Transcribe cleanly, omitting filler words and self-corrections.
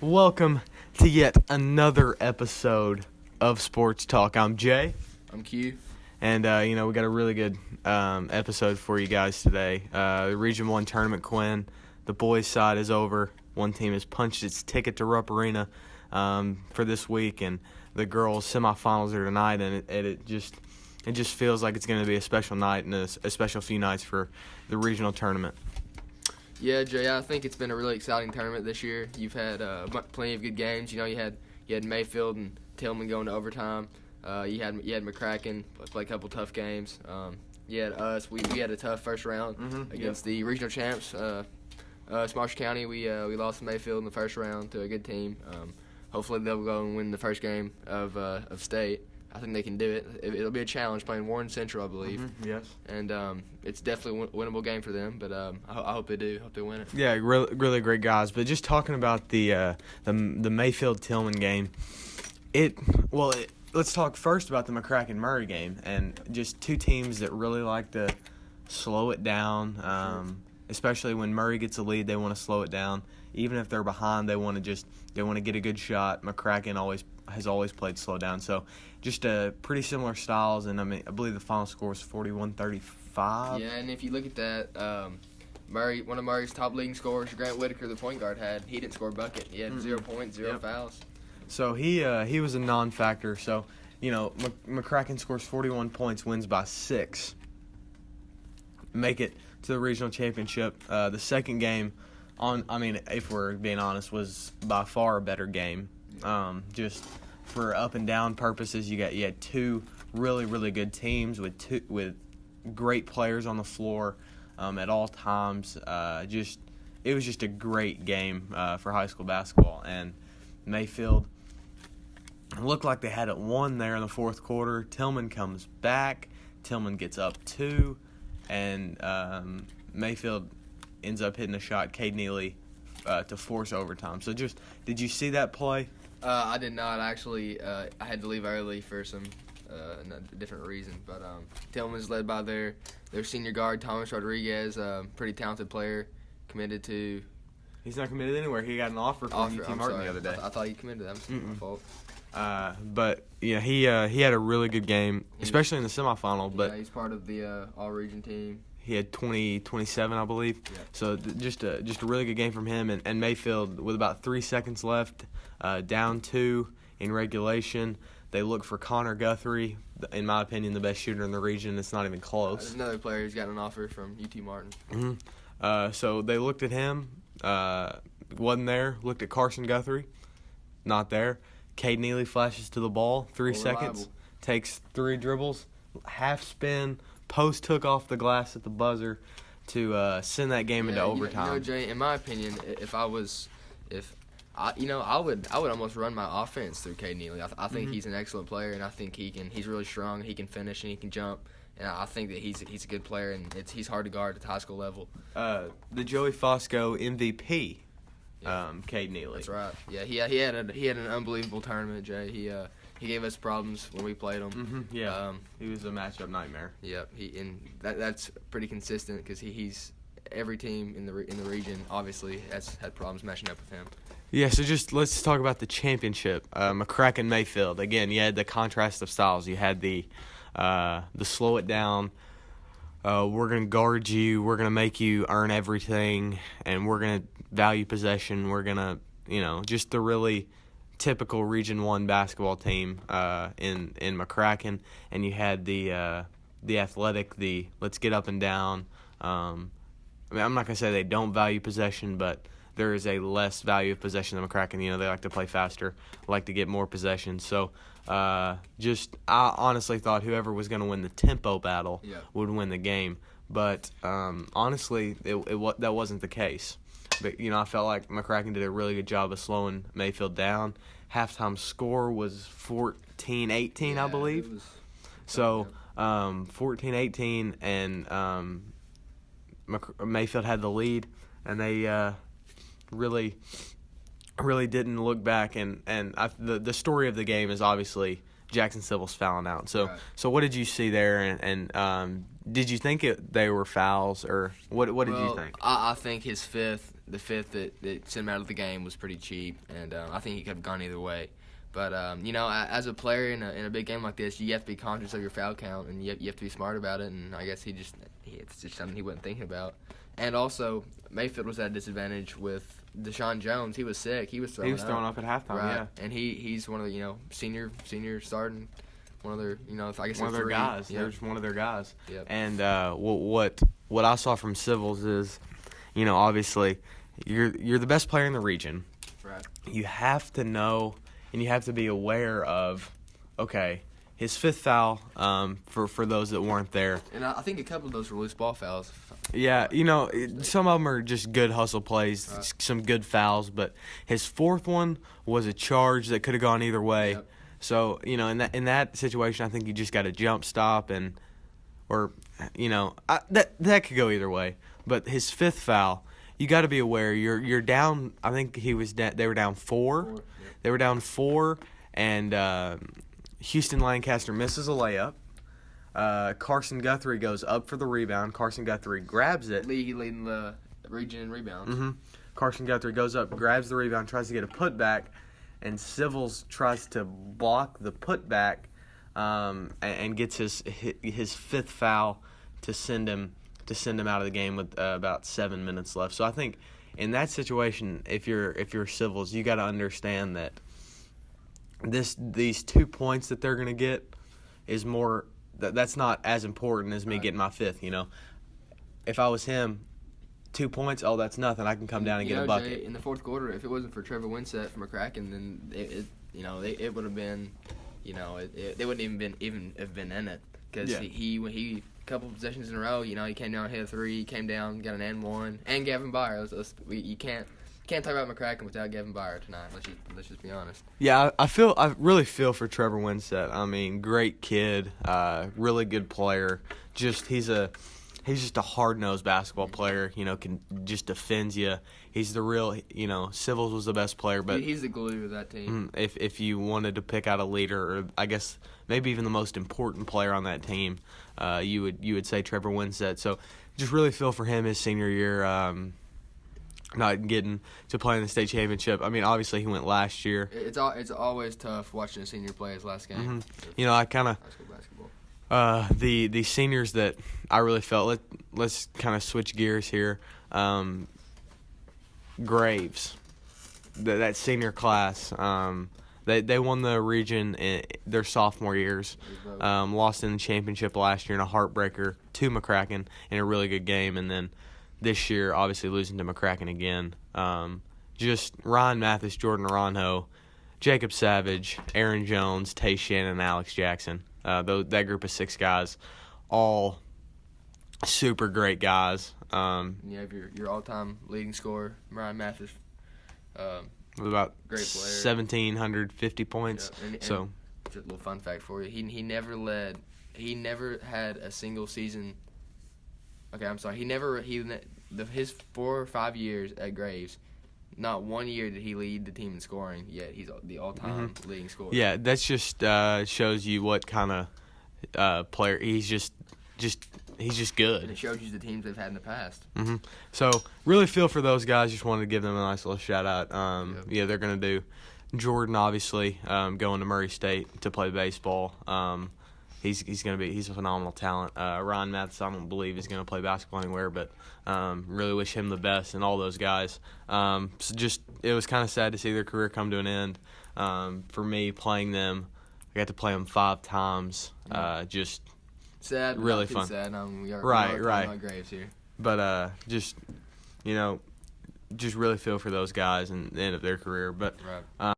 Welcome to yet another episode of Sports Talk. I'm Jay. I'm Q. And, we got a really good episode for you guys today. The Region 1 tournament, Quinn, the boys' side is over. One team has punched its ticket to Rupp Arena for this week, and the girls' semifinals are tonight, and it just feels like it's going to be a special night and a special few nights for the regional tournament. Yeah, Jay, I think it's been a really exciting tournament this year. You've had plenty of good games. You had Mayfield and Tillman going to overtime. You had McCracken play a couple tough games. You had us. We had a tough first round against the regional champs, Marshall County. We lost to Mayfield in the first round to a good team. Hopefully they'll go and win the first game of state. I think they can do it. It'll be a challenge playing Warren Central, I believe. Yes. And it's definitely a winnable game for them, but I hope they do. Hope they win it. Yeah, really great guys. But just talking about the Mayfield-Tillman game, let's talk first about the McCracken-Murray game, and just two teams that really like to slow it down, especially when Murray gets a lead, they want to slow it down. Even if they're behind, they want to get a good shot. McCracken has always played slow down, so just pretty similar styles. And I believe the final score was 41-35. Yeah, and if you look at that, Murray, one of Murray's top leading scorers, Grant Whitaker, the point guard, he didn't score a bucket. He had 0 points, 0 fouls. So he was a non-factor. So McCracken scores 41 points, wins by 6, make it to the regional championship. The second game, if we're being honest, was by far a better game. Just for up and down purposes, you had two really good teams with great players on the floor at all times. It was just a great game for high school basketball, and Mayfield looked like they had it won there in the fourth quarter. Tillman comes back. Tillman gets up 2, and Mayfield ends up hitting a shot, Cade Neely, to force overtime. So did you see that play? I did not actually. I had to leave early for a different reason. But Tillman's led by their senior guard, Thomas Rodriguez, pretty talented player, committed to. He's not committed anywhere. He got an offer from UT Martin the other day. I thought he committed. That was my fault. But yeah, he had a really good game, especially in the semifinal. But he's part of the all-region team. He had 27, I believe. Yeah. So just a really good game from him. And Mayfield, with about 3 seconds left, down 2 in regulation, they look for Connor Guthrie, in my opinion, the best shooter in the region. It's not even close. There's another player who's got an offer from UT Martin. Mm-hmm. So they looked at him, wasn't there. Looked at Carson Guthrie, not there. Cade Neely flashes to the ball, 3 seconds, takes 3 dribbles, half spin, post hook off the glass at the buzzer to send that game into overtime. Jay, in my opinion, I would almost run my offense through Cade Neely. I think he's an excellent player, and I think he's really strong. He can finish and he can jump, and I think that he's a good player, and he's hard to guard at the high school level. The Joey Fosco MVP, Cade Neely. That's right. Yeah, he had an unbelievable tournament, Jay. He gave us problems when we played him. Mm-hmm, yeah, he was a matchup nightmare. Yeah, that's pretty consistent because he's every team in the region obviously has had problems matching up with him. Yeah, so just let's talk about the championship. McCracken Mayfield. Again, you had the contrast of styles. You had the slow it down. We're gonna guard you. We're gonna make you earn everything, and we're gonna value possession. We're gonna just the really typical Region 1 basketball team in McCracken, and you had the athletic, the let's get up and down. I'm not going to say they don't value possession, but there is a less value of possession than McCracken. They like to play faster, like to get more possession. So I honestly thought whoever was going to win the tempo battle would win the game. But honestly, that wasn't the case. But, I felt like McCracken did a really good job of slowing Mayfield down. Halftime score was 14-18, I believe. So 14-18, and Mayfield had the lead, and they really didn't look back. And the story of the game is obviously Jackson Sybil's fouling out. So what did you see there, and did you think they were fouls, or what did you think? I think his fifth. the fifth that sent him out of the game was pretty cheap, and I think he could have gone either way. But as a player in a big game like this, you have to be conscious of your foul count, and you have to be smart about it. And I guess it's just something he wasn't thinking about. And also, Mayfield was at a disadvantage with Deshaun Jones. He was sick. He was throwing up at halftime. Right. Yeah, and he's one of the senior starting. One of their, I guess one of their three. guys. Yep. There's one of their guys. Yep. And what I saw from Civils is, obviously, you're the best player in the region. Right. You have to know and you have to be aware of, okay, his fifth foul. For those that weren't there. And I think a couple of those were loose ball fouls. Yeah, some of them are just good hustle plays, Right. Some good fouls, but his fourth one was a charge that could have gone either way. Yep. So, in that situation, I think you just got to jump stop that could go either way. But his fifth foul, you got to be aware. You're down. I think they were down 4. Yep. They were down 4, and Houston Lancaster misses a layup. Carson Guthrie goes up for the rebound. Carson Guthrie grabs it. Leading the region in rebounds. Mm-hmm. Carson Guthrie goes up, grabs the rebound, tries to get a putback, and Civils tries to block the putback, and gets his fifth foul to send him out of the game with about 7 minutes left. So I think in that situation, if you're Civils, you got to understand that these 2 points that they're gonna get is more. That's not as important as me Right. getting my fifth. If I was him. 2 points, that's nothing. I can come down and get a bucket. Jay, in the fourth quarter, if it wasn't for Trevor Winsett from McCracken, then it would have been, they wouldn't even have been in it because he a couple of possessions in a row, he came down, hit a three, came down, got an and one, and Gavin Byer. You can't talk about McCracken without Gavin Byer tonight. Let's just be honest. Yeah, I really feel for Trevor Winsett. I mean, great kid, really good player. He's just a hard-nosed basketball player, can just defends you. He's the real, Civils was the best player, but he's the glue of that team. If you wanted to pick out a leader, or I guess maybe even the most important player on that team, you would say Trevor Winsett. So just really feel for him his senior year, not getting to play in the state championship. I mean, obviously he went last year. It's always tough watching a senior play his last game. Mm-hmm. I kind of. High school basketball. The seniors that I really felt, let's kind of switch gears here. Graves, that senior class, they won the region in their sophomore years. Lost in the championship last year in a heartbreaker to McCracken in a really good game, and then this year obviously losing to McCracken again. Just Ryan Mathis, Jordan Aranjo, Jacob Savage, Aaron Jones, Tay Shannon, and Alex Jackson. That group of 6 guys, all super great guys. You have your all-time leading scorer, Ryan Mathis. With about great player. 1,750 points. Yeah, and so, just a little fun fact for you: he never had a single season. Okay, I'm sorry. His 4 or 5 years at Graves. Not one year did he lead the team in scoring, yet he's the all-time leading scorer. Yeah, that's just shows you what kind of player he's just good. And it shows you the teams they've had in the past. Mm-hmm. So really feel for those guys. Just wanted to give them a nice little shout out. Yeah, they're gonna do. Jordan obviously going to Murray State to play baseball. He's a phenomenal talent. Ryan Mathis, I don't believe he's going to play basketball anywhere, but really wish him the best and all those guys. So it was kind of sad to see their career come to an end. For me, playing them, I got to play them 5 times. Just sad, really not fun. Sad. We are right. talking about Graves here. But just really feel for those guys and the end of their career. But right.